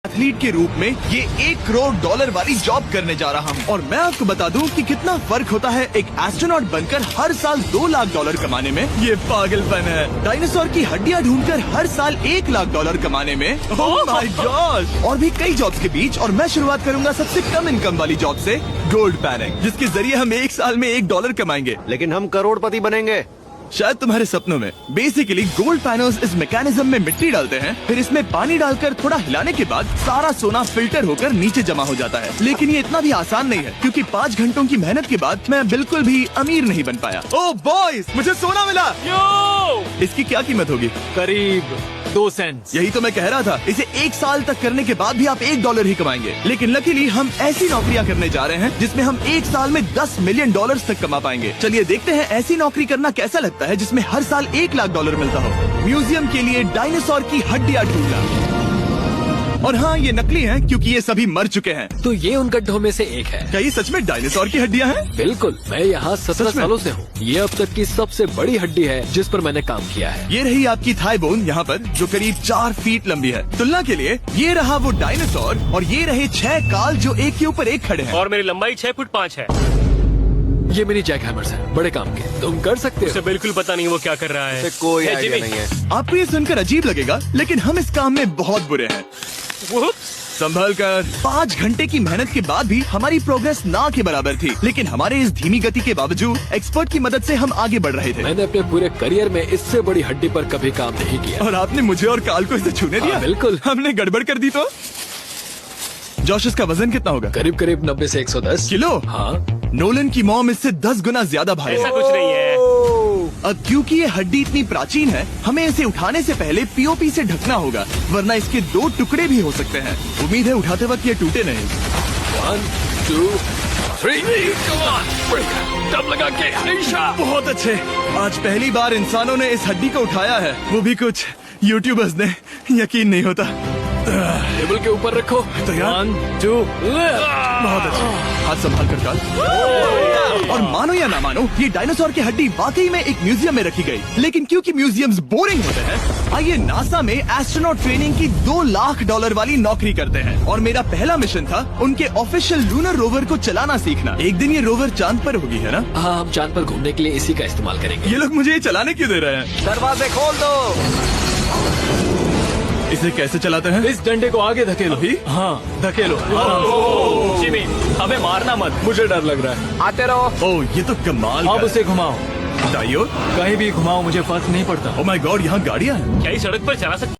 Athlete के रूप में ये $1 करोड़ वाली जॉब करने जा रहा हूँ और मैं आपको बता दूं कि कितना फर्क होता है एक एस्ट्रोनॉट बनकर हर साल $2 लाख कमाने में। ये पागलपन है। डायनासोर की हड्डियाँ ढूंढकर हर साल $1 लाख कमाने में। Oh my God. और भी कई जॉब्स के बीच और मैं शुरुआत करूंगा सबसे कम इनकम वाली जॉब से, गोल्ड पैनिंग, जिसके जरिए हम एक साल में $1 कमाएंगे। लेकिन हम करोड़पति बनेंगे शायद तुम्हारे सपनों में। बेसिकली गोल्ड पैनल्स इस मैकेनिज्म में मिट्टी डालते हैं, फिर इसमें पानी डालकर थोड़ा हिलाने के बाद सारा सोना फिल्टर होकर नीचे जमा हो जाता है। लेकिन ये इतना भी आसान नहीं है, क्योंकि 5 घंटों की मेहनत के बाद मैं बिल्कुल भी अमीर नहीं बन पाया। ओह बॉयज, मुझे सोना मिला। इसकी क्या कीमत होगी? करीब 2 सेंट्स। यही तो मैं कह रहा था। इसे 1 साल तक करने के बाद भी आप $1 ही कमाएंगे। लेकिन लकीली हम ऐसी नौकरियां करने जा रहे हैं जिसमें हम 1 साल में $10 मिलियन तक कमा पाएंगे। चलिए देखते हैं ऐसी नौकरी करना कैसा लगता है जिसमें हर साल $1 लाख मिलता हो। म्यूजियम के लिए डायनासोर की हड्डियां ढूंढना। और हाँ, ये नकली हैं क्योंकि ये सभी मर चुके हैं। तो ये उन गड्ढों में से एक है। क्या ये सच में डायनासोर की हड्डियां हैं? बिल्कुल, मैं यहाँ 17 सच में? सालों से हूँ। ये अब तक की सबसे बड़ी हड्डी है जिस पर मैंने काम किया है। ये रही आपकी थाई बोन यहाँ पर, जो करीब 4 फीट लंबी है। तुलना के लिए ये रहा वो डायनासोर और ये रहे 6 काल जो एक के ऊपर एक खड़े हैं। और मेरी लंबाई 6 फुट 5 है। ये मेरी जैक हैमर्स है, बड़े काम के। तुम कर सकते उसे हो। बिल्कुल पता नहीं वो क्या कर रहा है। कोई हे, आइडिया जिमी। नहीं है। आपको ये सुनकर अजीब लगेगा, लेकिन हम इस काम में बहुत बुरे हैं। वो संभल कर 5 घंटे की मेहनत के बाद भी हमारी प्रोग्रेस ना के बराबर थी। लेकिन हमारे इस धीमी गति के बावजूद एक्सपर्ट की मदद से हम आगे बढ़ रहे थे। मैंने अपने पूरे करियर में इससे बड़ी हड्डी पर कभी काम नहीं किया। और आपने मुझे और काल को इसे छूने दिया? हाँ, बिल्कुल। हमने गड़बड़ कर दी तो? जोश, इसका वजन कितना होगा? करीब करीब 90 से 110 किलो? हाँ। नोलन की मॉम इससे 10 गुना ज्यादा भारी ऐसा है। कुछ नहीं है। अब क्योंकि ये हड्डी इतनी प्राचीन है, हमें इसे उठाने से पहले पीओपी से ढकना होगा, वरना इसके 2 टुकड़े भी हो सकते हैं। उम्मीद है उठाते वक्त ये टूटे नहीं। 1 2 3 Come on, break। दम लगा के हमेशा। बहुत अच्छे। आज पहली बार इंसानों ने इस हड्डी को उठाया है, वो भी कुछ यूट्यूबर्स ने। यकीन नहीं होता। टेबल के ऊपर रखो। तैयार? 1 2 बहुत अच्छे। हाथ संभाल कर काल। और मानो या ना मानो, ये डायनासोर की हड्डी वाकई में एक म्यूजियम में रखी गई। लेकिन क्योंकि म्यूजियम्स बोरिंग होते हैं, आइए नासा में एस्ट्रोनॉट ट्रेनिंग की $2 लाख वाली नौकरी करते हैं। और मेरा पहला मिशन था उनके ऑफिशियल लूनर रोवर को चलाना सीखना। एक दिन ये रोवर चांद पर होगी, है ना? हाँ, हम चांद पर घूमने के लिए इसी का इस्तेमाल करेंगे। ये लोग मुझे ये चलाने क्यों दे रहे हैं? दरवाजे खोल दो। इसे कैसे चलाते हैं? इस डंडे को आगे धकेलो। अभी? हाँ, धकेलो। जिमी, हमें मारना मत। मुझे डर लग रहा है। आते रहो। ओह, ये तो कमाल अब का उसे घुमाओ। है। दाईं ओर? कहीं भी घुमाओ, मुझे फर्क नहीं पड़ता। ओह माय गॉड, यहाँ गाड़ियाँ हैं। क्या इस सड़क पर चला सकते